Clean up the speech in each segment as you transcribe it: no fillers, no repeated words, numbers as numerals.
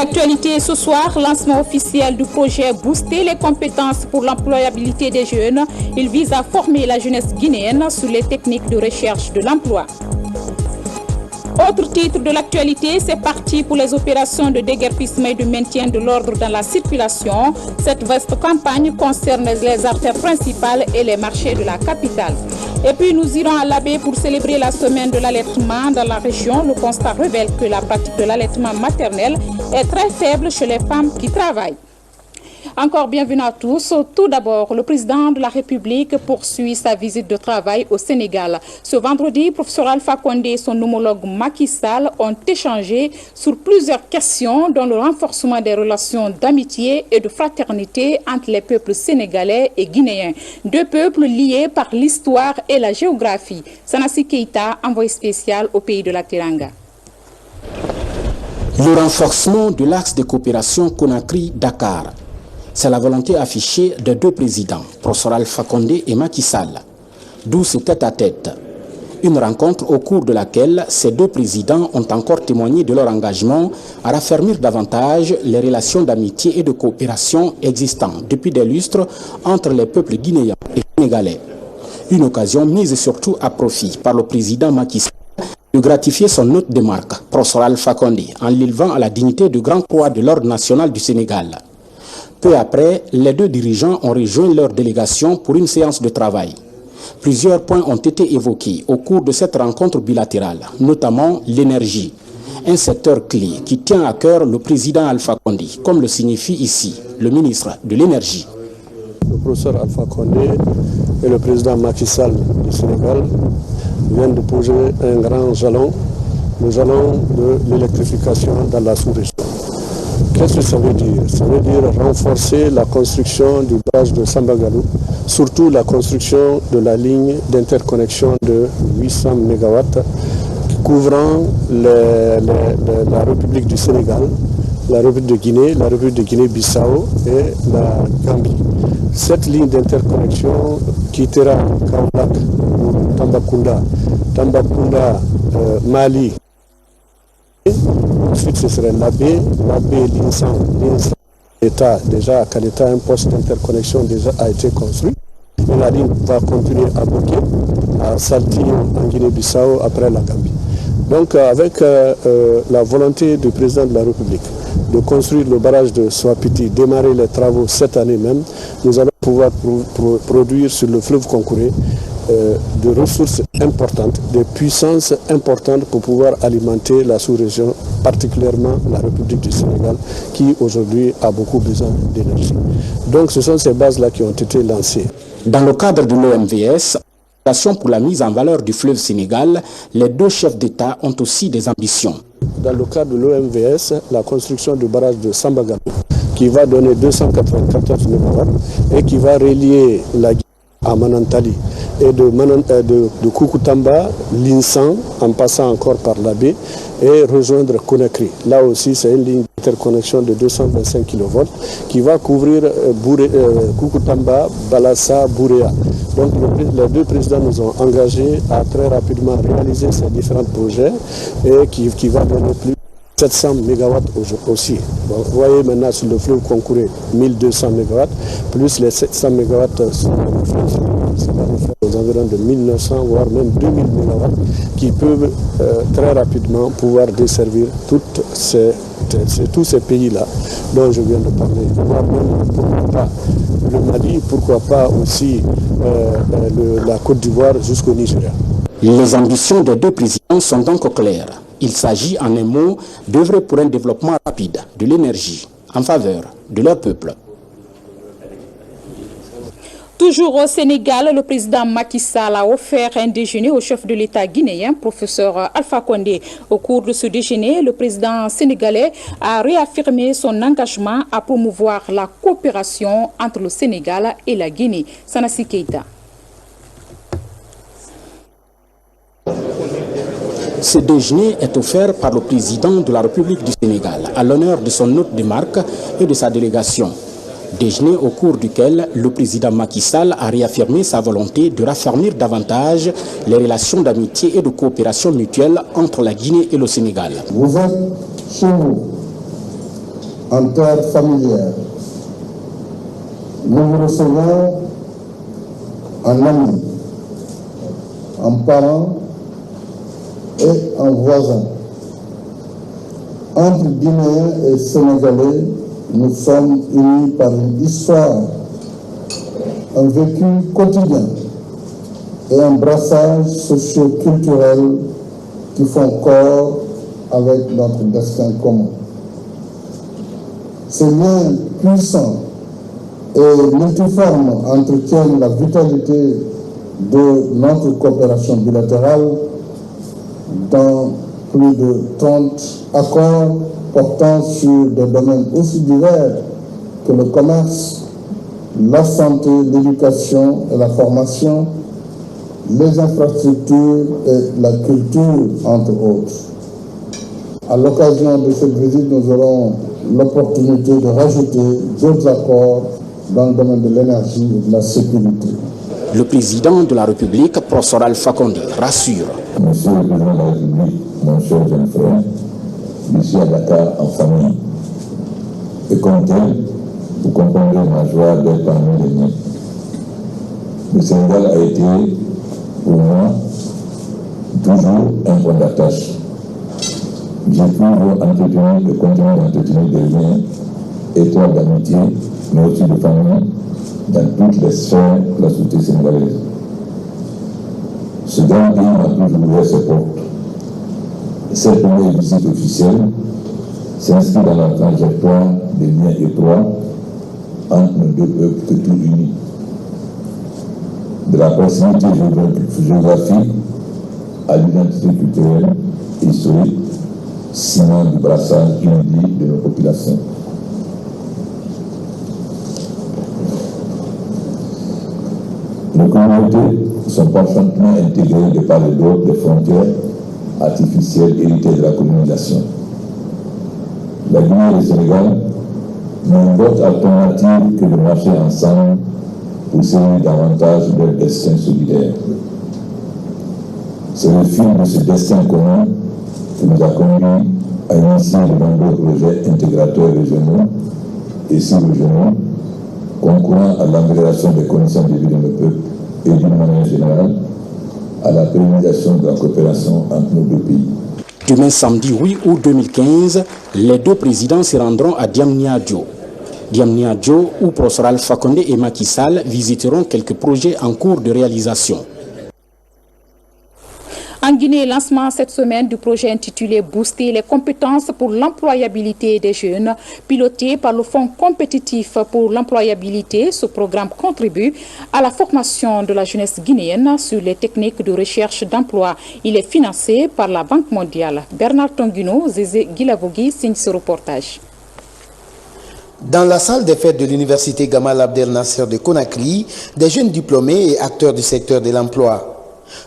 L'actualité ce soir, lancement officiel du projet Booster les compétences pour l'employabilité des jeunes. Il vise à former la jeunesse guinéenne sur les techniques de recherche de l'emploi. Autre titre de l'actualité, c'est parti pour les opérations de déguerpissement et de maintien de l'ordre dans la circulation. Cette vaste campagne concerne les artères principales et les marchés de la capitale. Et puis nous irons à l'Abbé pour célébrer la semaine de l'allaitement dans la région. Le constat révèle que la pratique de l'allaitement maternel est très faible chez les femmes qui travaillent. Encore bienvenue à tous. Tout d'abord, le président de la République poursuit sa visite de travail au Sénégal. Ce vendredi, professeur Alpha Condé et son homologue Macky Sall ont échangé sur plusieurs questions, dont le renforcement des relations d'amitié et de fraternité entre les peuples sénégalais et guinéens. Deux peuples liés par l'histoire et la géographie. Sanassi Keïta, envoyé spécial au pays de la Teranga. Le renforcement de l'axe de coopération Conakry-Dakar. C'est la volonté affichée des deux présidents, professeur Alpha Condé et Macky Sall, d'où ce tête-à-tête. Une rencontre au cours de laquelle ces deux présidents ont encore témoigné de leur engagement à raffermir davantage les relations d'amitié et de coopération existantes depuis des lustres entre les peuples guinéens et sénégalais. Une occasion mise surtout à profit par le président Macky Sall de gratifier son hôte de marque, professeur Alpha Condé, en l'élevant à la dignité de grand croix de l'ordre national du Sénégal. Peu après, les deux dirigeants ont rejoint leur délégation pour une séance de travail. Plusieurs points ont été évoqués au cours de cette rencontre bilatérale, notamment l'énergie, un secteur clé qui tient à cœur le président Alpha Condé, comme le signifie ici le ministre de l'Énergie. Le professeur Alpha Condé et le président Macky Sall du Sénégal viennent de poser un grand jalon, le jalon de l'électrification dans la sous-région. Qu'est-ce que ça veut dire? Ça veut dire renforcer la construction du barrage de Sambagalou, surtout la construction de la ligne d'interconnexion de 800 MW couvrant la République du Sénégal, la République de Guinée, la République de Guinée-Bissau et la Gambie. Cette ligne d'interconnexion quittera Kaolack ou Tambacounda, Mali. Ensuite, ce serait l'Abbé, l'Insan. L'État, déjà, à Kaleta, un poste d'interconnexion déjà a été construit. Et la ligne va continuer à bloquer à Saltine, en Guinée-Bissau, après la Gambie. Donc, avec la volonté du président de la République de construire le barrage de Swapiti, démarrer les travaux cette année même, nous allons pouvoir produire sur le fleuve Concouré de ressources importantes, de puissances importantes pour pouvoir alimenter la sous-région, particulièrement la République du Sénégal, qui aujourd'hui a beaucoup besoin d'énergie. Donc ce sont ces bases-là qui ont été lancées. Dans le cadre de l'OMVS, pour la mise en valeur du fleuve Sénégal, les deux chefs d'État ont aussi des ambitions. Dans le cadre de l'OMVS, la construction du barrage de Sambagalou, qui va donner 294 MW et qui va relier la Guinée à Manantali et de Koukountamba, l'Insan, en passant encore par l'Abbé, et rejoindre Conakry. Là aussi, c'est une ligne d'interconnexion de 225 kV qui va couvrir Koukountamba, Balassa, Bouréa. Donc les deux présidents nous ont engagés à très rapidement réaliser ces différents projets et qui va donner plus de 700 MW aussi. Donc, vous voyez maintenant sur le fleuve Concouré 1200 MW, plus les 700 MW sur le fleuve, ça va nous faire aux environs de 1900 voire même 2000 MW qui peuvent très rapidement pouvoir desservir tous ces pays-là dont je viens de parler. Voire même, pourquoi pas le Mali, pourquoi pas aussi la Côte d'Ivoire jusqu'au Nigeria. Les ambitions des deux présidents sont donc claires. Il s'agit en un mot d'œuvrer pour un développement rapide de l'énergie en faveur de leur peuple. Toujours au Sénégal, le président Macky Sall a offert un déjeuner au chef de l'État guinéen, professeur Alpha Condé. Au cours de ce déjeuner, le président sénégalais a réaffirmé son engagement à promouvoir la coopération entre le Sénégal et la Guinée. Sanassi Keïta. Ce déjeuner est offert par le président de la République du Sénégal à l'honneur de son hôte de marque et de sa délégation. Déjeuner au cours duquel le président Macky Sall a réaffirmé sa volonté de raffermir davantage les relations d'amitié et de coopération mutuelle entre la Guinée et le Sénégal. Vous êtes chez nous en terre familière. Nous vous recevons en amis, en parents et en voisins. Entre Guinéens et Sénégalais, nous sommes unis par une histoire, un vécu quotidien et un brassage socio-culturel qui font corps avec notre destin commun. Ces liens puissants et multiformes entretiennent la vitalité de notre coopération bilatérale dans plus de 30 accords portant sur des domaines aussi divers que le commerce, la santé, l'éducation et la formation, les infrastructures et la culture, entre autres. À l'occasion de cette visite, nous aurons l'opportunité de rajouter d'autres accords dans le domaine de l'énergie et de la sécurité. Le président de la République, professeur Alpha Condé, rassure. Monsieur le président de la République, mon cher jeune frère, je suis à Dakar en famille. Et comme tel, vous comprendrez ma joie d'être parmi les miens. Le Sénégal a été, pour moi, toujours un point d'attache. J'ai toujours entretenu et continué d'entretenir des liens étroits d'amitié, mais aussi de famille, dans toutes les sphères de la société sénégalaise. Ce grand pays m'a toujours ouvert ses portes. Cette première visite officielle s'inscrit dans la trajectoire des liens étroits entre nos deux peuples tout unis. De la proximité géographique à l'identité culturelle et historique, ciment du brassage inédit de nos populations. Nos communautés sont parfaitement intégrées de part et d'autre des frontières artificielles héritées de la colonisation. La Guinée et le Sénégal n'ont d'autre alternative que de marcher ensemble pour servir davantage leur destin solidaire. C'est le fil de ce destin commun qui nous a conduits à initier de nombreux projets intégrateurs régionaux et sous-régionaux, concourant à l'amélioration des conditions de vie de nos peuples et d'une manière générale à la pérennisation de la coopération entre nos deux pays. Demain samedi 8 août 2015, les deux présidents se rendront à Diamniadio. Diamniadio, où professeur Alpha Condé et Macky Sall visiteront quelques projets en cours de réalisation. En Guinée, lancement cette semaine du projet intitulé « Booster les compétences pour l'employabilité des jeunes » piloté par le Fonds compétitif pour l'employabilité. Ce programme contribue à la formation de la jeunesse guinéenne sur les techniques de recherche d'emploi. Il est financé par la Banque mondiale. Bernard Tonguino, Zézé Guilavogui signe ce reportage. Dans la salle des fêtes de l'université Gamal Abdel Nasser de Conakry, des jeunes diplômés et acteurs du secteur de l'emploi.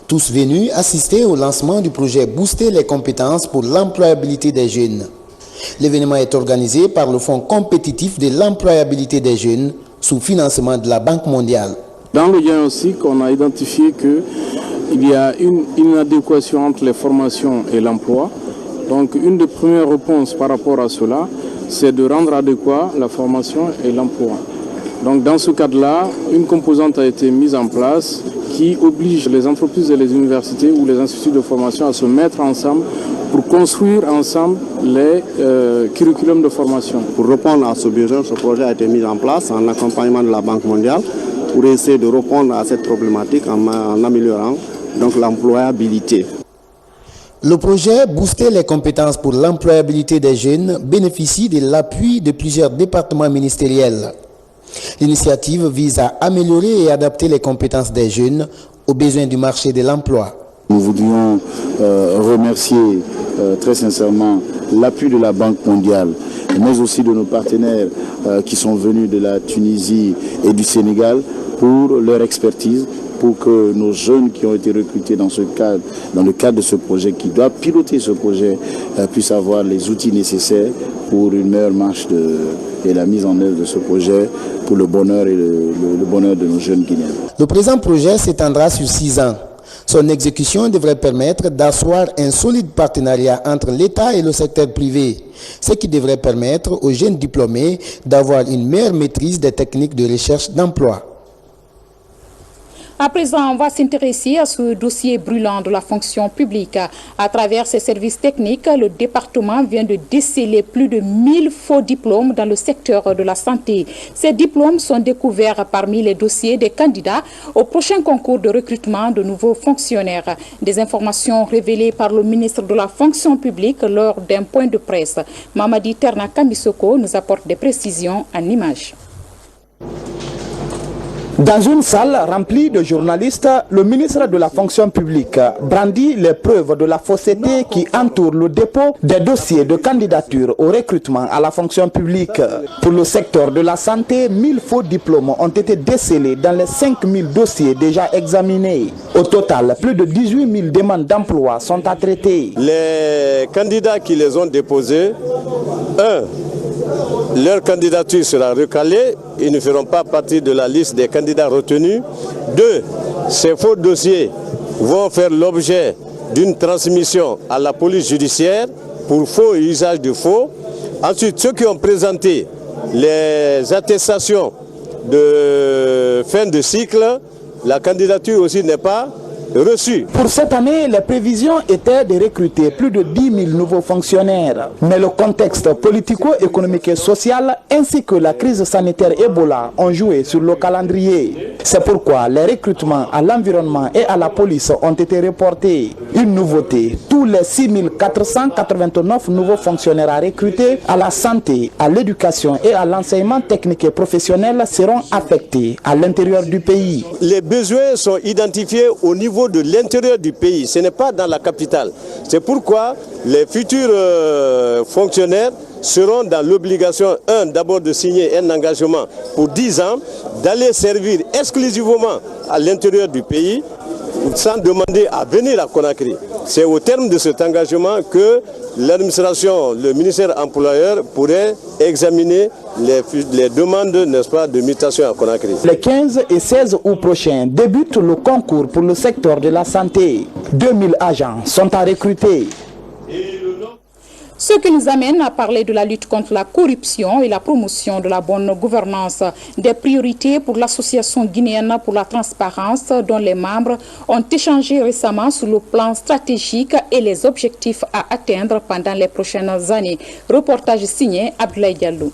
Tous venus assister au lancement du projet Booster les compétences pour l'employabilité des jeunes. L'événement est organisé par le Fonds compétitif de l'employabilité des jeunes sous financement de la Banque mondiale. Dans le diagnostic, on a identifié qu'il y a une inadéquation entre les formations et l'emploi. Donc une des premières réponses par rapport à cela, c'est de rendre adéquat la formation et l'emploi. Donc dans ce cadre-là, une composante a été mise en place qui oblige les entreprises et les universités ou les instituts de formation à se mettre ensemble pour construire ensemble les curriculums de formation. Pour répondre à ce besoin, ce projet a été mis en place en accompagnement de la Banque mondiale pour essayer de répondre à cette problématique en améliorant donc l'employabilité. Le projet Booster les compétences pour l'employabilité des jeunes bénéficie de l'appui de plusieurs départements ministériels. L'initiative vise à améliorer et adapter les compétences des jeunes aux besoins du marché de l'emploi. Nous voudrions remercier très sincèrement l'appui de la Banque mondiale, mais aussi de nos partenaires qui sont venus de la Tunisie et du Sénégal pour leur expertise, pour que nos jeunes qui ont été recrutés dans le cadre de ce projet, qui doivent piloter ce projet, puissent avoir les outils nécessaires pour une meilleure marche et la mise en œuvre de ce projet pour le bonheur et le bonheur de nos jeunes Guinéens. Le présent projet s'étendra sur 6 ans. Son exécution devrait permettre d'asseoir un solide partenariat entre l'État et le secteur privé, ce qui devrait permettre aux jeunes diplômés d'avoir une meilleure maîtrise des techniques de recherche d'emploi. À présent, on va s'intéresser à ce dossier brûlant de la fonction publique. À travers ses services techniques, le département vient de déceler plus de 1000 faux diplômes dans le secteur de la santé. Ces diplômes sont découverts parmi les dossiers des candidats au prochain concours de recrutement de nouveaux fonctionnaires. Des informations révélées par le ministre de la fonction publique lors d'un point de presse. Mamadi Terna Kamisoko nous apporte des précisions en images. Dans une salle remplie de journalistes, le ministre de la fonction publique brandit les preuves de la fausseté qui entoure le dépôt des dossiers de candidature au recrutement à la fonction publique. Pour le secteur de la santé, 1000 faux diplômes ont été décelés dans les 5000 dossiers déjà examinés. Au total, plus de 18 000 demandes d'emploi sont à traiter. Les candidats qui les ont déposés, leur candidature sera recalée, ils ne feront pas partie de la liste des candidats retenus. 2, ces faux dossiers vont faire l'objet d'une transmission à la police judiciaire pour faux et usage de faux. Ensuite, ceux qui ont présenté les attestations de fin de cycle, la candidature aussi n'est pas reçu. Pour cette année, les prévisions étaient de recruter plus de 10 000 nouveaux fonctionnaires. Mais le contexte politico-économique et social ainsi que la crise sanitaire Ebola ont joué sur le calendrier. C'est pourquoi les recrutements à l'environnement et à la police ont été reportés. Une nouveauté, tous les 6 489 nouveaux fonctionnaires à recruter à la santé, à l'éducation et à l'enseignement technique et professionnel seront affectés à l'intérieur du pays. Les besoins sont identifiés au niveau de l'intérieur du pays, ce n'est pas dans la capitale. C'est pourquoi les futurs fonctionnaires seront dans l'obligation, d'abord de signer un engagement pour 10 ans, d'aller servir exclusivement à l'intérieur du pays, sans demander à venir à Conakry. C'est au terme de cet engagement que l'administration, le ministère employeur pourrait examiner les demandes, n'est-ce pas, de mutation à Conakry. Les 15 et 16 août prochains débute le concours pour le secteur de la santé. 2000 agents sont à recruter. Ce qui nous amène à parler de la lutte contre la corruption et la promotion de la bonne gouvernance. Des priorités pour l'association guinéenne pour la transparence dont les membres ont échangé récemment sur le plan stratégique et les objectifs à atteindre pendant les prochaines années. Reportage signé Abdoulaye Diallo.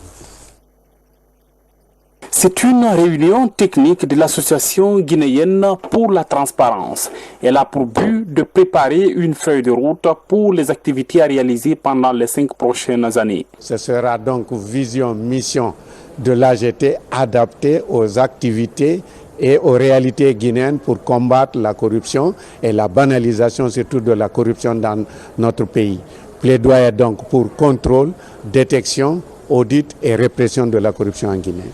C'est une réunion technique de l'association guinéenne pour la transparence. Elle a pour but de préparer une feuille de route pour les activités à réaliser pendant les 5 prochaines années. Ce sera donc vision, mission de l'AGT adaptée aux activités et aux réalités guinéennes pour combattre la corruption et la banalisation surtout de la corruption dans notre pays. Plaidoyer donc pour contrôle, détection, audit et répression de la corruption en Guinée.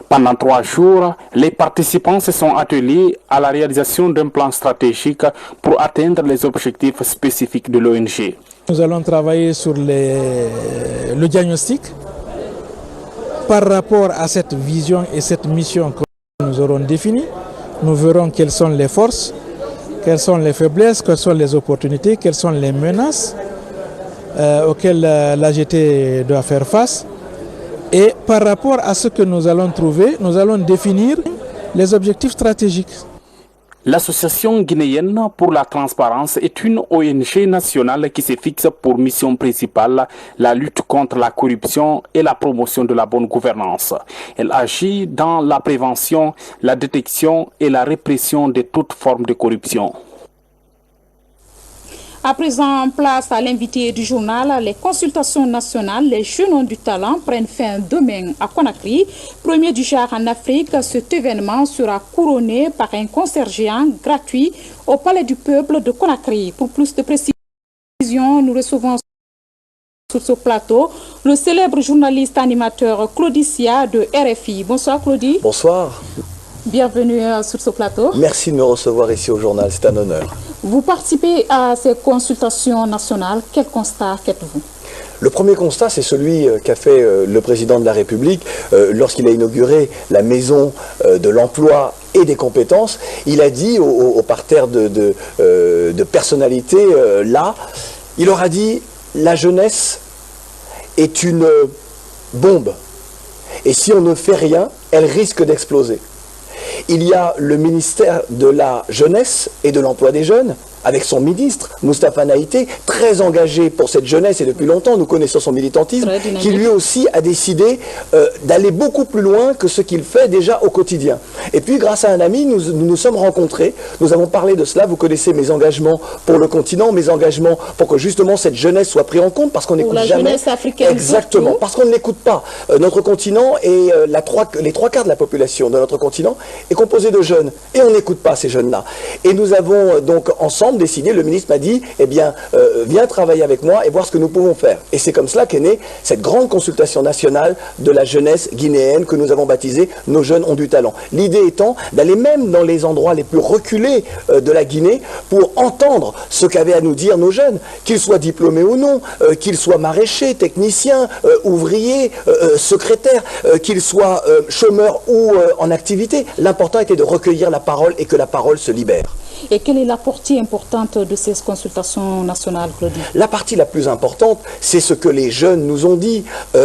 Pendant 3 jours, les participants se sont attelés à la réalisation d'un plan stratégique pour atteindre les objectifs spécifiques de l'ONG. Nous allons travailler sur le diagnostic par rapport à cette vision et cette mission que nous aurons définie. Nous verrons quelles sont les forces, quelles sont les faiblesses, quelles sont les opportunités, quelles sont les menaces auxquelles l'AGT doit faire face. Et par rapport à ce que nous allons trouver, nous allons définir les objectifs stratégiques. L'Association guinéenne pour la transparence est une ONG nationale qui se fixe pour mission principale la lutte contre la corruption et la promotion de la bonne gouvernance. Elle agit dans la prévention, la détection et la répression de toute forme de corruption. À présent, place à l'invité du journal. Les consultations nationales, les jeunes ont du talent, prennent fin demain à Conakry. Premier du genre en Afrique, cet événement sera couronné par un concert géant gratuit au Palais du Peuple de Conakry. Pour plus de précision, nous recevons sur ce plateau le célèbre journaliste animateur Claudie Sia de RFI. Bonsoir Claudie. Bonsoir. Bienvenue sur ce plateau. Merci de me recevoir ici au journal, c'est un honneur. Vous participez à ces consultations nationales. Quel constat faites-vous? Le premier constat, c'est celui qu'a fait le président de la République lorsqu'il a inauguré la maison de l'emploi et des compétences. Il a dit au parterre de personnalités là, il aura dit la jeunesse est une bombe et si on ne fait rien, elle risque d'exploser. Il y a le ministère de la jeunesse et de l'emploi des jeunes, avec son ministre, Moustapha Naïté, très engagé pour cette jeunesse et depuis longtemps, nous connaissons son militantisme, qui lui aussi a décidé d'aller beaucoup plus loin que ce qu'il fait déjà au quotidien. Et puis grâce à un ami, nous sommes rencontrés, nous avons parlé de cela, vous connaissez mes engagements pour le continent, mes engagements pour que justement cette jeunesse soit prise en compte, parce qu'on n'écoute jamais. La jeunesse africaine. Exactement, parce qu'on ne l'écoute pas. Notre continent et les trois quarts de la population de notre continent est composé de jeunes, et on n'écoute pas ces jeunes-là. Et nous avons donc ensemble décidé, le ministre m'a dit, eh bien, viens travailler avec moi et voir ce que nous pouvons faire. Et c'est comme cela qu'est née cette grande consultation nationale de la jeunesse guinéenne que nous avons baptisée « Nos jeunes ont du talent ». L'idée étant d'aller même dans les endroits les plus reculés de la Guinée pour entendre ce qu'avaient à nous dire nos jeunes, qu'ils soient diplômés ou non, qu'ils soient maraîchers, techniciens, ouvriers, secrétaires, qu'ils soient chômeurs ou en activité. L'important était de recueillir la parole et que la parole se libère. Et quelle est la partie importante de ces consultations nationales, Claudie? La partie la plus importante, c'est ce que les jeunes nous ont dit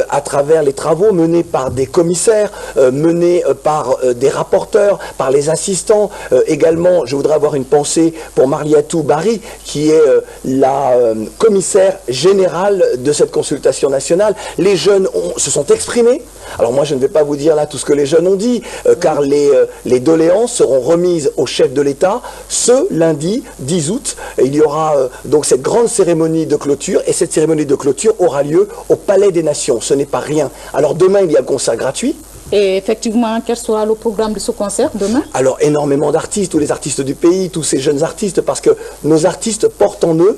à travers les travaux menés par des commissaires, menés par des rapporteurs, par les assistants. Également, je voudrais avoir une pensée pour Marliatou Barry, qui est la commissaire générale de cette consultation nationale. Les jeunes se sont exprimés. Alors moi, je ne vais pas vous dire là tout ce que les jeunes ont dit, car les doléances seront remises au chef de l'État ce lundi 10 août. Il y aura donc cette grande cérémonie de clôture, et cette cérémonie de clôture aura lieu au Palais des Nations. Ce n'est pas rien. Alors demain, il y a un concert gratuit. Et effectivement, quel sera le programme de ce concert demain? Alors énormément d'artistes, tous les artistes du pays, tous ces jeunes artistes, parce que nos artistes portent en eux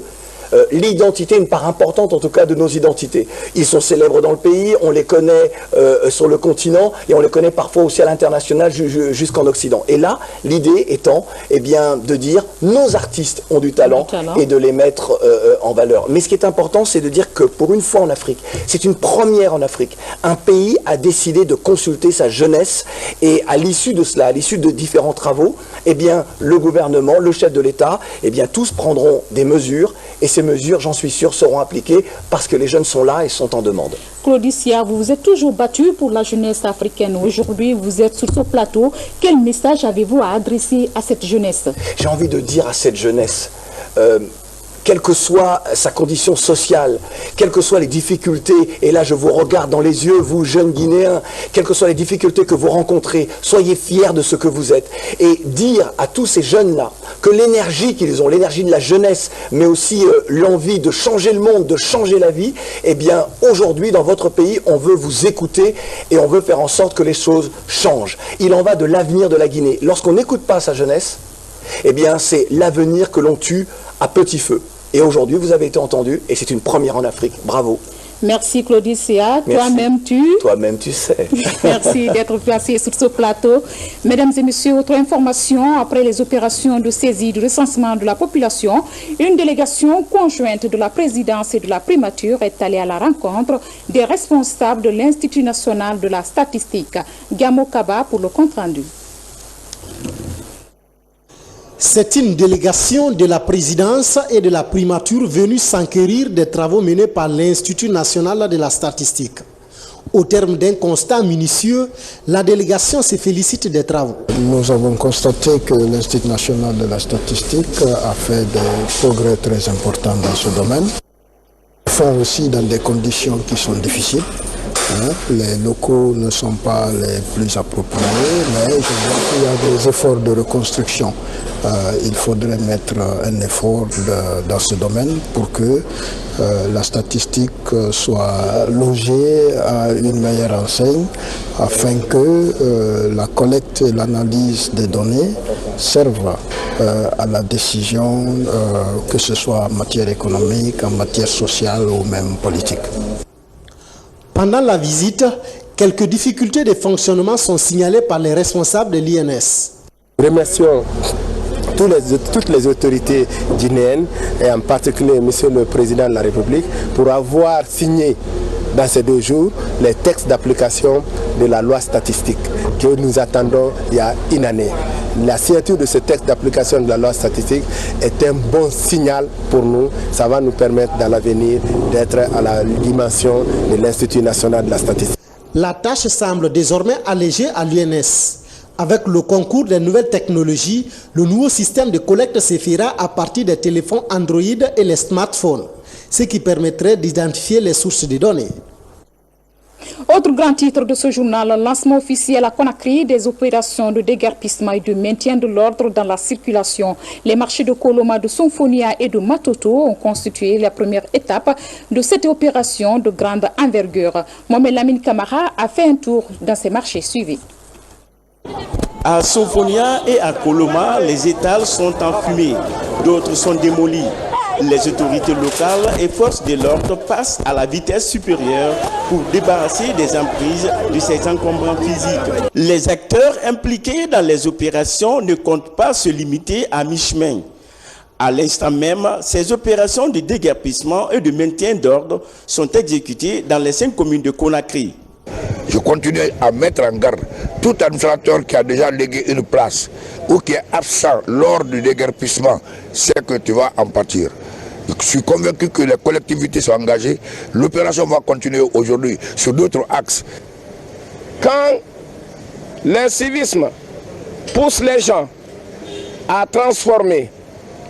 l'identité, une part importante en tout cas de nos identités. Ils sont célèbres dans le pays, on les connaît sur le continent et on les connaît parfois aussi à l'international jusqu'en Occident. Et là, l'idée étant eh bien, de dire nos artistes ont du talent et de les mettre en valeur. Mais ce qui est important, c'est de dire que pour une fois en Afrique, c'est une première en Afrique, un pays a décidé de consulter sa jeunesse et à l'issue de cela, à l'issue de différents travaux, eh bien, le gouvernement, le chef de l'État, eh bien, tous prendront des mesures et ces mesures, j'en suis sûr, seront appliquées parce que les jeunes sont là et sont en demande. Claudie Sia, vous vous êtes toujours battu pour la jeunesse africaine. Aujourd'hui, vous êtes sur ce plateau. Quel message avez-vous à adresser à cette jeunesse? J'ai envie de dire à cette jeunesse, quelle que soit sa condition sociale, quelles que soient les difficultés, et là je vous regarde dans les yeux, vous jeunes Guinéens, quelles que soient les difficultés que vous rencontrez, soyez fiers de ce que vous êtes. Et dire à tous ces jeunes-là que l'énergie qu'ils ont, l'énergie de la jeunesse, mais aussi l'envie de changer le monde, de changer la vie, eh bien aujourd'hui dans votre pays, on veut vous écouter et on veut faire en sorte que les choses changent. Il en va de l'avenir de la Guinée. Lorsqu'on n'écoute pas sa jeunesse, eh bien c'est l'avenir que l'on tue à petit feu. Et aujourd'hui, vous avez été entendu, et c'est une première en Afrique. Bravo. Merci Claudie Sia. Toi-même tu sais. Merci d'être placé sur ce plateau. Mesdames et messieurs, autre information, après les opérations de saisie du recensement de la population, une délégation conjointe de la présidence et de la primature est allée à la rencontre des responsables de l'Institut national de la statistique. Gamo Kaba pour le compte-rendu. C'est une délégation de la présidence et de la primature venue s'enquérir des travaux menés par l'Institut national de la statistique. Au terme d'un constat minutieux, la délégation se félicite des travaux. Nous avons constaté que l'Institut national de la statistique a fait des progrès très importants dans ce domaine. Enfin aussi dans des conditions qui sont difficiles. Les locaux ne sont pas les plus appropriés, mais je vois qu'il y a des efforts de reconstruction. Il faudrait mettre un effort dans ce domaine pour que la statistique soit logée à une meilleure enseigne afin que la collecte et l'analyse des données servent à la décision, que ce soit en matière économique, en matière sociale ou même politique. Pendant la visite, quelques difficultés de fonctionnement sont signalées par les responsables de l'INS. Remercions toutes les autorités guinéennes, et en particulier Monsieur le Président de la République, pour avoir signé dans ces 2 jours les textes d'application de la loi statistique que nous attendons il y a une année. La signature de ce texte d'application de la loi statistique est un bon signal pour nous. Ça va nous permettre dans l'avenir d'être à la dimension de l'Institut national de la statistique. La tâche semble désormais allégée à l'UNS. Avec le concours des nouvelles technologies, le nouveau système de collecte se fera à partir des téléphones Android et les smartphones, ce qui permettrait d'identifier les sources de données. Autre grand titre de ce journal, lancement officiel à Conakry des opérations de déguerpissement et de maintien de l'ordre dans la circulation. Les marchés de Koloma, de Sonfonia et de Matoto ont constitué la première étape de cette opération de grande envergure. Mohamed Lamine Kamara a fait un tour dans ces marchés suivis. À Sonfonia et à Koloma, les étals sont enfumés, d'autres sont démolis. Les autorités locales et forces de l'ordre passent à la vitesse supérieure pour débarrasser des emprises de ces encombrants physiques. Les acteurs impliqués dans les opérations ne comptent pas se limiter à mi-chemin. À l'instant même, ces opérations de déguerpissement et de maintien d'ordre sont exécutées dans les 5 communes de Conakry. Je continue à mettre en garde tout administrateur qui a déjà légué une place ou qui est absent lors du déguerpissement, c'est que tu vas en partir. Je suis convaincu que les collectivités sont engagées. L'opération va continuer aujourd'hui sur d'autres axes. Quand l'incivisme pousse les gens à transformer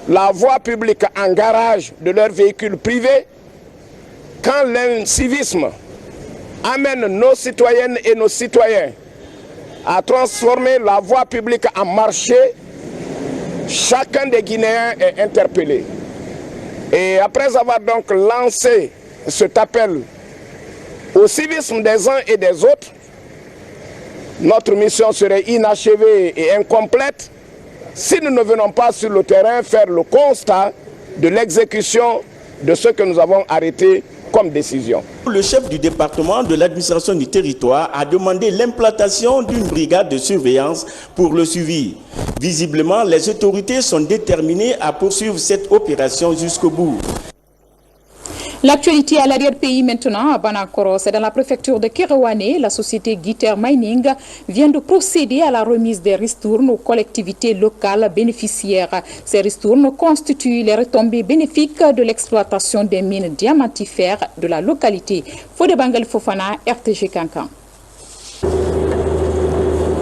la voie publique en garage de leurs véhicules privés, quand l'incivisme amène nos citoyennes et nos citoyens à transformer la voie publique en marché, chacun des Guinéens est interpellé. Et après avoir donc lancé cet appel au civisme des uns et des autres, notre mission serait inachevée et incomplète si nous ne venons pas sur le terrain faire le constat de l'exécution de ce que nous avons arrêté comme décision. Le chef du département de l'administration du territoire a demandé l'implantation d'une brigade de surveillance pour le suivi. Visiblement, les autorités sont déterminées à poursuivre cette opération jusqu'au bout. L'actualité à l'arrière-pays maintenant, à Banakoro, c'est dans la préfecture de Kéréouané. La société Guiter Mining vient de procéder à la remise des ristournes aux collectivités locales bénéficiaires. Ces ristournes constituent les retombées bénéfiques de l'exploitation des mines diamantifères de la localité. Fode Bangal Fofana, RTG Kankan.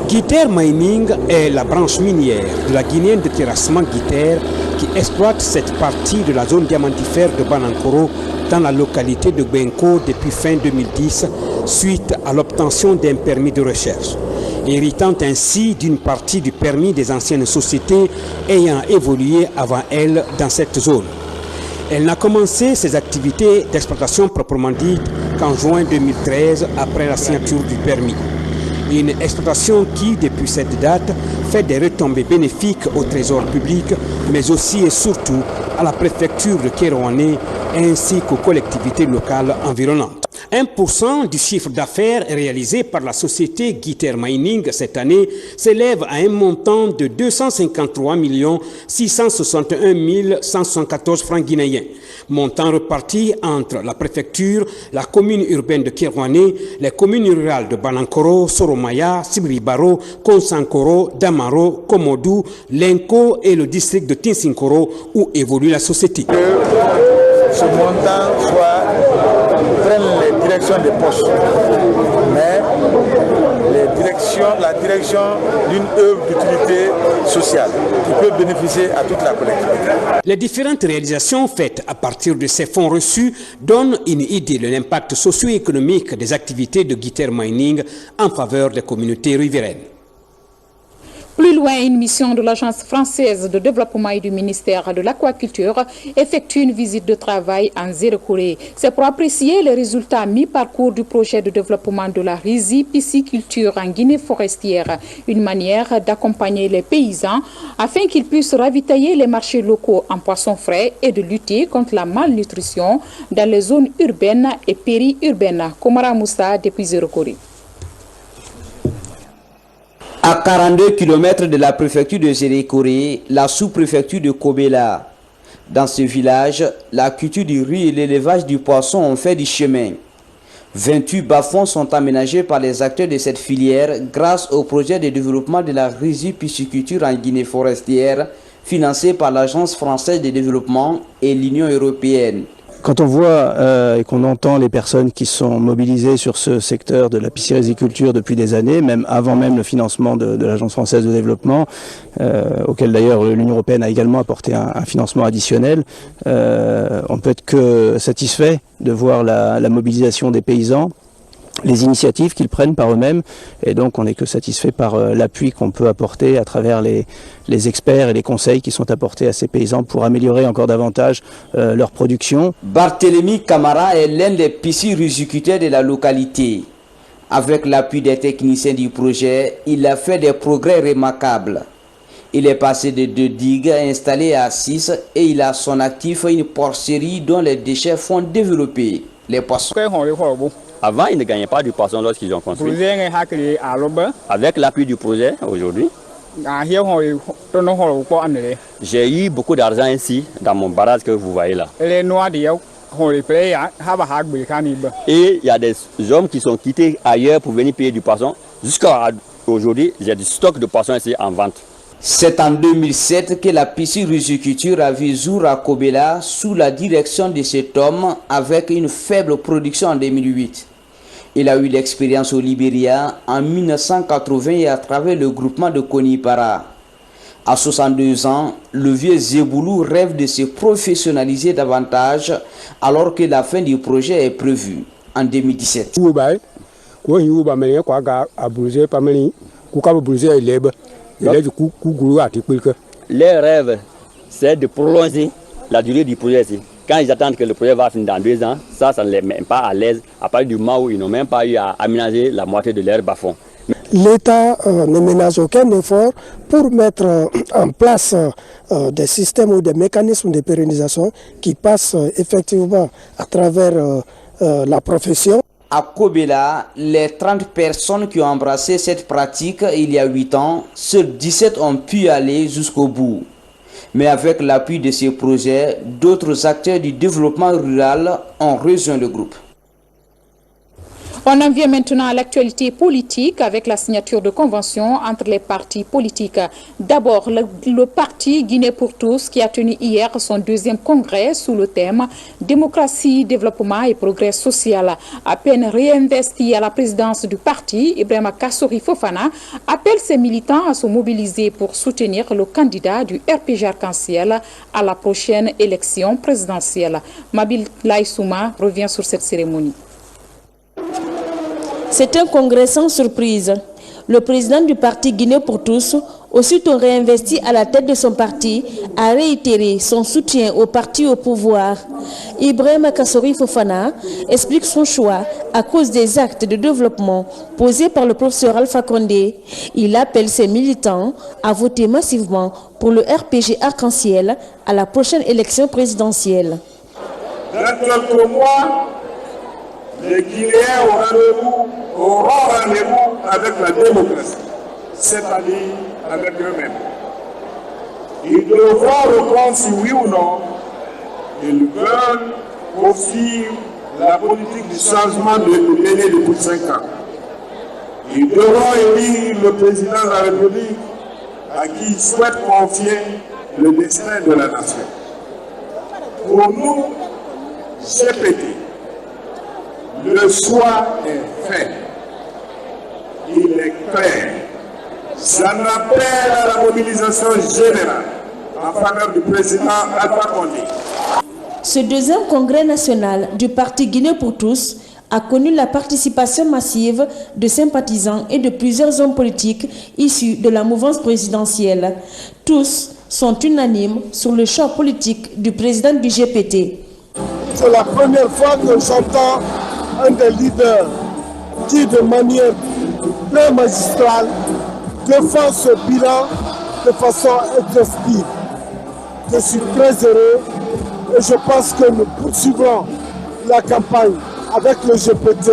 Guiter Mining est la branche minière de la Guinéenne de terrassement Guiter qui exploite cette partie de la zone diamantifère de Banankoro dans la localité de Benko depuis fin 2010 suite à l'obtention d'un permis de recherche, héritant ainsi d'une partie du permis des anciennes sociétés ayant évolué avant elle dans cette zone. Elle n'a commencé ses activités d'exploitation proprement dites qu'en juin 2013 après la signature du permis. Une exploitation qui, depuis cette date, fait des retombées bénéfiques au trésor public, mais aussi et surtout à la préfecture de Kéréouané ainsi qu'aux collectivités locales environnantes. 1% du chiffre d'affaires réalisé par la société Guiter Mining cette année s'élève à un montant de 253 661 174 francs guinéens. Montant reparti entre la préfecture, la commune urbaine de Kéréouané, les communes rurales de Banankoro, Soromaya, Sibribaro, Konsankoro, Damaro, Komodou, Lenko et le district de Tinsinkoro où évolue la société. Ce montant prenne les directions des postes, mais la direction d'une œuvre d'utilité sociale qui peut bénéficier à toute la collectivité. Les différentes réalisations faites à partir de ces fonds reçus donnent une idée de l'impact socio-économique des activités de Guiter Mining en faveur des communautés riveraines. Plus loin, une mission de l'Agence française de développement et du ministère de l'Aquaculture effectue une visite de travail en Zérekouré. C'est pour apprécier les résultats mi-parcours du projet de développement de la riziculture en Guinée forestière, une manière d'accompagner les paysans afin qu'ils puissent ravitailler les marchés locaux en poissons frais et de lutter contre la malnutrition dans les zones urbaines et périurbaines. Komara Moussa depuis Zérekouré. À 42 km de la préfecture de Zérékoré, la sous-préfecture de Kobela. Dans ce village, la culture du riz et l'élevage du poisson ont fait du chemin. 28 bas-fonds sont aménagés par les acteurs de cette filière grâce au projet de développement de la riziculture en Guinée forestière financé par l'Agence française de développement et l'Union européenne. Quand on voit et qu'on entend les personnes qui sont mobilisées sur ce secteur de la piscicole depuis des années, même avant même le financement de l'Agence française de développement, auquel d'ailleurs l'Union européenne a également apporté un financement additionnel, on peut être que satisfait de voir la mobilisation des paysans, les initiatives qu'ils prennent par eux-mêmes, et donc on n'est que satisfait par l'appui qu'on peut apporter à travers les experts et les conseils qui sont apportés à ces paysans pour améliorer encore davantage leur production. Barthélemy Camara est l'un des pisciculteurs de la localité. Avec l'appui des techniciens du projet, il a fait des progrès remarquables. Il est passé de 2 digues installées à 6 et il a à son actif une porcerie dont les déchets font développer les poissons. Avant, ils ne gagnaient pas du poisson lorsqu'ils ont construit. Avec l'appui du projet, aujourd'hui, j'ai eu beaucoup d'argent ici, dans mon barrage que vous voyez là. Et il y a des hommes qui sont quittés ailleurs pour venir payer du poisson. Jusqu'à aujourd'hui, j'ai du stock de poissons ici en vente. C'est en 2007 que la pisciculture a vu jour à Kobela sous la direction de cet homme avec une faible production en 2008. Il a eu l'expérience au Libéria en 1980 et à travers le groupement de Konipara. À 62 ans, le vieux Zeboulou rêve de se professionnaliser davantage alors que la fin du projet est prévue en 2017. Les rêves, c'est de prolonger la durée du projet ici. Quand ils attendent que le projet va finir dans 2 ans, ça ne les met pas à l'aise à partir du moment où ils n'ont même pas eu à aménager la moitié de leur bas-fond. L'État ne ménage aucun effort pour mettre en place des systèmes ou des mécanismes de pérennisation qui passent effectivement à travers la profession. À Kobela, les 30 personnes qui ont embrassé cette pratique il y a 8 ans, seuls 17 ont pu aller jusqu'au bout. Mais avec l'appui de ces projets, d'autres acteurs du développement rural ont rejoint le groupe. On en vient maintenant à l'actualité politique avec la signature de conventions entre les partis politiques. D'abord, le parti Guinée pour tous qui a tenu hier son 2e congrès sous le thème « Démocratie, développement et progrès social ». À peine réinvesti à la présidence du parti, Ibrahima Kassori Fofana appelle ses militants à se mobiliser pour soutenir le candidat du RPG Arc-en-Ciel à la prochaine élection présidentielle. Mabil Laïsouma revient sur cette cérémonie. C'est un congrès sans surprise. Le président du parti Guinée pour tous, aussitôt réinvesti à la tête de son parti, a réitéré son soutien au parti au pouvoir. Ibrahima Kassori Fofana explique son choix à cause des actes de développement posés par le professeur Alpha Condé. Il appelle ses militants à voter massivement pour le RPG Arc-en-Ciel à la prochaine élection présidentielle. Dans quelques mois, les Guinéens auront rendez-vous avec la démocratie, c'est-à-dire avec eux-mêmes. Ils devront répondre si oui ou non ils veulent poursuivre la politique du changement menée depuis 5 ans. Ils devront élire le président de la République à qui ils souhaitent confier le destin de la nation. Pour nous, GPT, le choix est fait. Il est clair. J'en appelle à la mobilisation générale en faveur du président Alpha Condé. Ce 2e congrès national du parti Guinée pour tous a connu la participation massive de sympathisants et de plusieurs hommes politiques issus de la mouvance présidentielle. Tous sont unanimes sur le choix politique du président du GPT. C'est la première fois que j'entends un des leaders qui, de manière très magistrale, défend ce bilan de façon exhaustive. Je suis très heureux et je pense que nous poursuivrons la campagne avec le GPT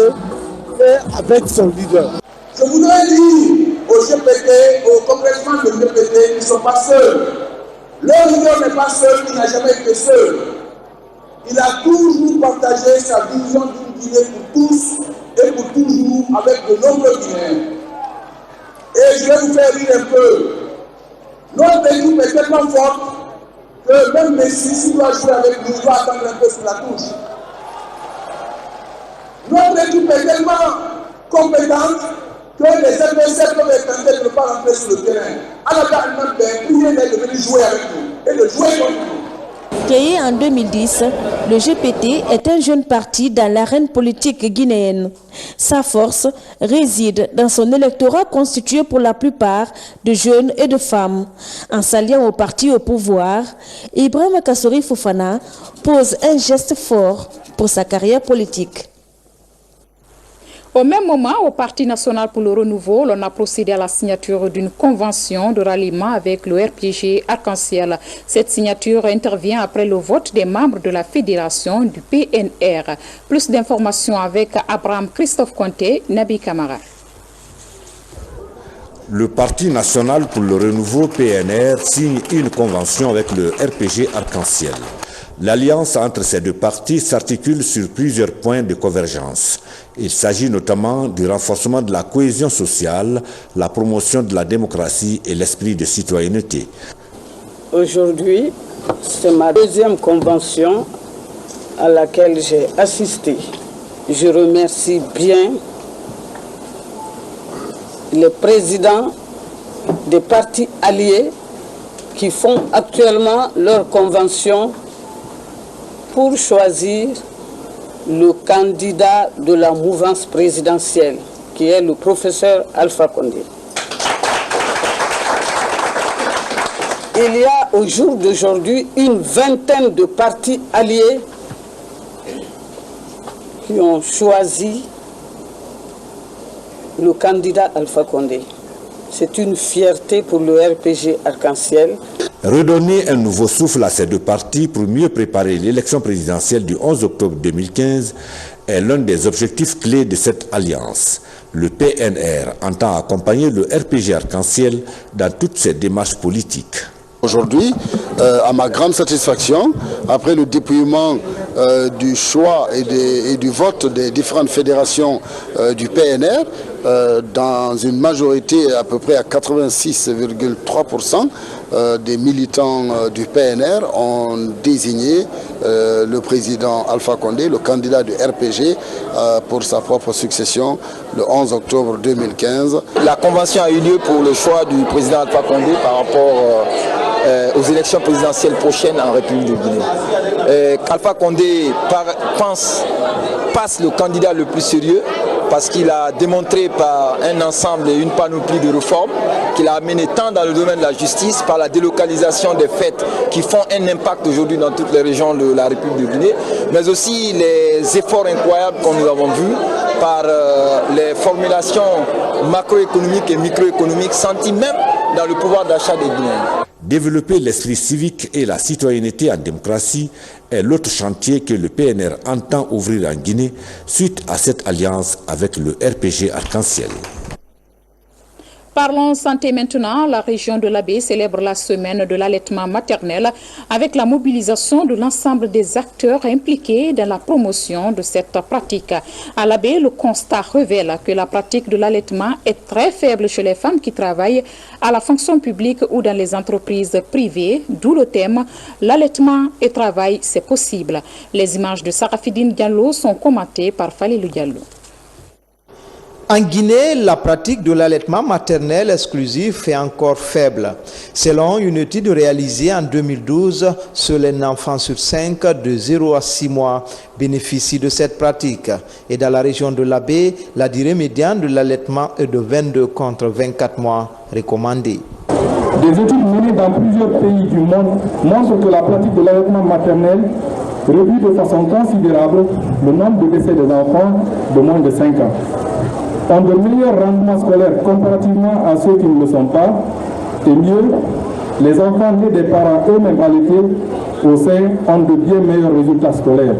et avec son leader. Je voudrais dire au GPT, au congressman de GPT, ils ne sont pas seuls. Leur leader n'est pas seul, il n'a jamais été seul. Il a toujours partagé sa vision d'une Guinée pour tous et pour toujours avec de nombreux Guinéens. Et je vais vous faire rire un peu. Notre équipe est tellement forte que même Messi, s'il doit jouer avec nous, il doit attendre un peu sur la touche. Notre équipe est tellement compétente que les adversaires peuvent être tentés de ne pas rentrer sur le terrain. À la fin, il est devenu jouer avec nous et de jouer contre nous. Créé en 2010, le GPT est un jeune parti dans l'arène politique guinéenne. Sa force réside dans son électorat constitué pour la plupart de jeunes et de femmes. En s'alliant au parti au pouvoir, Ibrahima Kassori Fofana pose un geste fort pour sa carrière politique. Au même moment, au Parti national pour le renouveau, l'on a procédé à la signature d'une convention de ralliement avec le RPG Arc-en-Ciel. Cette signature intervient après le vote des membres de la fédération du PNR. Plus d'informations avec Abraham Christophe Conté, Nabi Kamara. Le Parti national pour le renouveau PNR signe une convention avec le RPG Arc-en-Ciel. L'alliance entre ces deux partis s'articule sur plusieurs points de convergence. Il s'agit notamment du renforcement de la cohésion sociale, la promotion de la démocratie et l'esprit de citoyenneté. Aujourd'hui, c'est ma deuxième convention à laquelle j'ai assisté. Je remercie bien les présidents des partis alliés qui font actuellement leur convention pour choisir le candidat de la mouvance présidentielle, qui est le professeur Alpha Condé. Il y a au jour d'aujourd'hui une vingtaine de partis alliés qui ont choisi le candidat Alpha Condé. C'est une fierté pour le RPG Arc-en-Ciel. Redonner un nouveau souffle à ces deux partis pour mieux préparer l'élection présidentielle du 11 octobre 2015 est l'un des objectifs clés de cette alliance. Le PNR entend accompagner le RPG Arc-en-Ciel dans toutes ses démarches politiques. Aujourd'hui, à ma grande satisfaction, après le dépouillement du choix et du vote des différentes fédérations du PNR, dans une majorité à peu près à 86,3%, des militants du PNR ont désigné le président Alpha Condé, le candidat du RPG, pour sa propre succession le 11 octobre 2015. La convention a eu lieu pour le choix du président Alpha Condé par rapport aux élections présidentielles prochaines en République de Guinée. Alpha Condé passe le candidat le plus sérieux parce qu'il a démontré par un ensemble et une panoplie de réformes qu'il a amené tant dans le domaine de la justice, par la délocalisation des fêtes qui font un impact aujourd'hui dans toutes les régions de la République de Guinée, mais aussi les efforts incroyables que nous avons vus par les formulations macroéconomiques et microéconomiques senties même dans le pouvoir d'achat des Guinéens. Développer l'esprit civique et la citoyenneté en démocratie est l'autre chantier que le PNR entend ouvrir en Guinée suite à cette alliance avec le RPG Arc-en-Ciel. Parlons santé maintenant. La région de l'Abbé célèbre la semaine de l'allaitement maternel avec la mobilisation de l'ensemble des acteurs impliqués dans la promotion de cette pratique. À l'Abbé, le constat révèle que la pratique de l'allaitement est très faible chez les femmes qui travaillent à la fonction publique ou dans les entreprises privées, d'où le thème « L'allaitement et travail, c'est possible ». Les images de Sarafidine Diallo sont commentées par Falilou Diallo. En Guinée, la pratique de l'allaitement maternel exclusif est encore faible. Selon une étude réalisée en 2012, seul un enfant sur 5 de 0 à 6 mois bénéficie de cette pratique. Et dans la région de l'Abbé, la durée médiane de l'allaitement est de 22 contre 24 mois recommandés. Des études menées dans plusieurs pays du monde montrent que la pratique de l'allaitement maternel réduit de façon considérable le nombre de décès des enfants de moins de 5 ans. Ont de meilleurs rendements scolaires comparativement à ceux qui ne le sont pas, et mieux, les enfants nés des parents eux-mêmes allaités au sein ont de bien meilleurs résultats scolaires.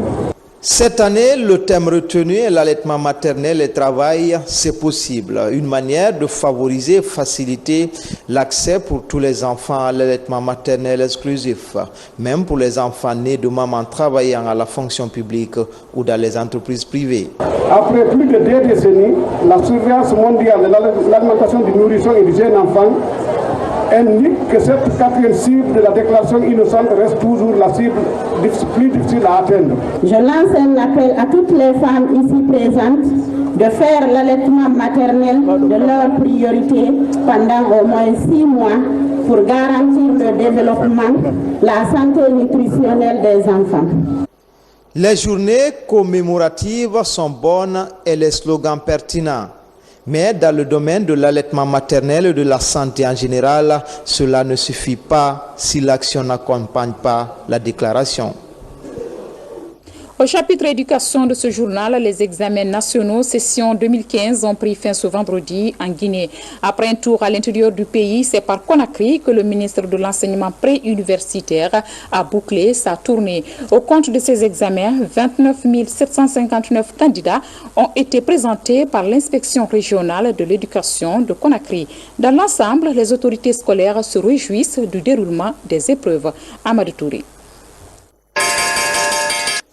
Cette année, le thème retenu est l'allaitement maternel et travail, c'est possible. Une manière de favoriser et faciliter l'accès pour tous les enfants à l'allaitement maternel exclusif, même pour les enfants nés de mamans travaillant à la fonction publique ou dans les entreprises privées. Après plus de 2 décennies, la surveillance mondiale de l'alimentation du nourrisson et du jeune enfant indique que cette 4e cible de la déclaration innocente reste toujours la cible plus difficile à atteindre. Je lance un appel à toutes les femmes ici présentes de faire l'allaitement maternel de leur priorité pendant au moins 6 mois pour garantir le développement, la santé nutritionnelle des enfants. Les journées commémoratives sont bonnes et les slogans pertinents. Mais dans le domaine de l'allaitement maternel et de la santé en général, cela ne suffit pas si l'action n'accompagne pas la déclaration. Au chapitre éducation de ce journal, les examens nationaux session 2015 ont pris fin ce vendredi en Guinée. Après un tour à l'intérieur du pays, c'est par Conakry que le ministre de l'enseignement préuniversitaire a bouclé sa tournée. Au compte de ces examens, 29 759 candidats ont été présentés par l'inspection régionale de l'éducation de Conakry. Dans l'ensemble, les autorités scolaires se réjouissent du déroulement des épreuves. Amadou Touré.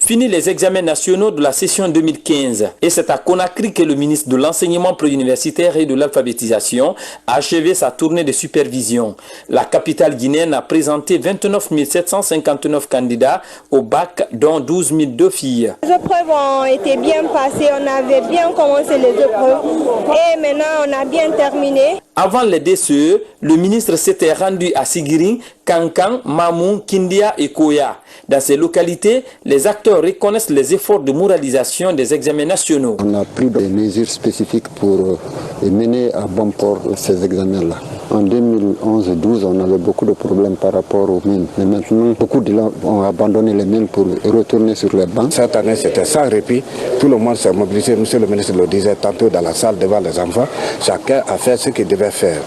Fini les examens nationaux de la session 2015 et c'est à Conakry que le ministre de l'enseignement préuniversitaire et de l'alphabétisation a achevé sa tournée de supervision. La capitale guinéenne a présenté 29 759 candidats au bac, dont 12 002 filles. Les épreuves ont été bien passées, on avait bien commencé les épreuves et maintenant on a bien terminé. Avant les DCE, le ministre s'était rendu à Sigiri, Kankan, Mamou, Kindia et Koya. Dans ces localités, les acteurs reconnaissent les efforts de moralisation des examens nationaux. On a pris des mesures spécifiques pour mener à bon port ces examens-là. En 2011-12, on avait beaucoup de problèmes par rapport aux mines. Mais maintenant, beaucoup de gens ont abandonné les mines pour retourner sur les bancs. Cette année, c'était sans répit. Tout le monde s'est mobilisé. Monsieur le ministre le disait tantôt dans la salle devant les enfants. Chacun a fait ce qu'il devait faire.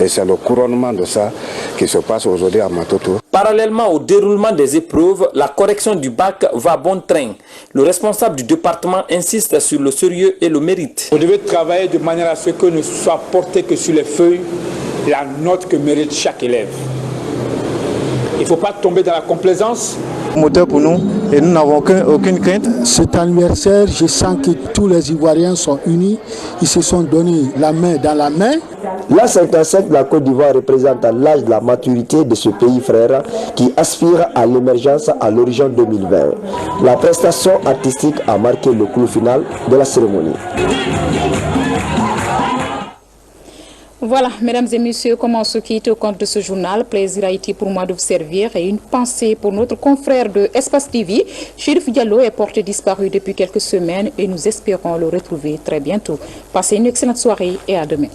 Et c'est le couronnement de ça qui se passe aujourd'hui à Matoto. Parallèlement au déroulement des épreuves, la correction du bac va bon train. Le responsable du département insiste sur le sérieux et le mérite. Vous devez travailler de manière à ce que ne soit porté que sur les feuilles la note que mérite chaque élève. Il ne faut pas tomber dans la complaisance. Moteur pour nous et nous n'avons aucune crainte. Cet anniversaire, je sens que tous les Ivoiriens sont unis. Ils se sont donnés la main dans la main. La 57 de la Côte d'Ivoire représente l'âge de la maturité de ce pays frère qui aspire à l'émergence à l'horizon 2020. La prestation artistique a marqué le clou final de la cérémonie. Voilà, mesdames et messieurs, comment on se quitte au compte de ce journal. Plaisir a été pour moi de vous servir et une pensée pour notre confrère de Espace TV. Chérif Diallo est porté disparu depuis quelques semaines et nous espérons le retrouver très bientôt. Passez une excellente soirée et à demain.